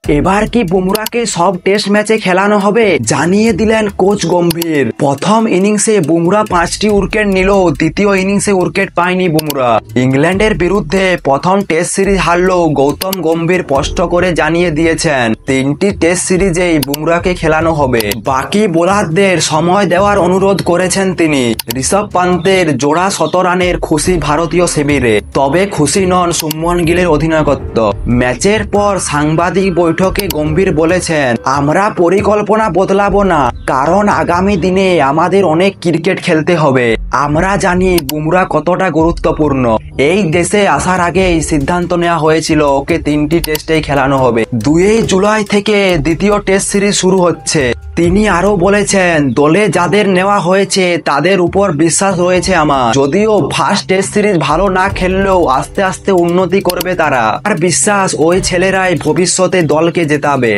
এবার কি বুমরাকে সব টেস্ট ম্যাচে খেলানো হবে, জানিয়ে দিলেন কোচ গম্ভীর। প্রথম ইনিংসে বুমরা 5টি উইকেট নিলেও দ্বিতীয় ইনিংসে উইকেট পায়নি বুমরা। ইংল্যান্ডের বিরুদ্ধে প্রথম টেস্ট সিরিজ হারলেও গৌতম গম্ভীর স্পষ্ট করে জানিয়ে দিয়েছেন 3টি টেস্ট সিরিজেই বুমরাকে খেলানো হবে। বাকি বোলারদের সময় দেওয়ার অনুরোধ করেছেন তিনি। ঋষভ পান্তের জোড়া 100 রানের খুশি ভারতীয় শিবিরে, তবে খুশি নন শুভমন গিলের অধিনায়কত্ব। ম্যাচের পর সাংবাদিক বৈঠকে গম্ভীর বলেছেন, আমরা পরিকল্পনা বদলাবো না, কারণ আগামী দিনে আমাদের অনেক ক্রিকেট খেলতে হবে। আমরা জানি বুমরা কতটা গুরুত্বপূর্ণ। এই দেশে আসার আগেই সিদ্ধান্ত নেওয়া হয়েছিল ওকে 3টি টেস্টেই খেলানো হবে। 2 জুলাই থেকে দ্বিতীয় টেস্ট সিরিজ শুরু হচ্ছে। তিনি আরো বলেছেন, দলে যাদের নেওয়া হয়েছে তাদের উপর বিশ্বাস রয়েছে আমার। যদিও ফার্স্ট টেস্ট সিরিজ ভালো না খেললেও আস্তে আস্তে উন্নতি করবে তারা। আর বিশ্বাস ওই ছেলেরাই ভবিষ্যতে দলকে জেতাবে।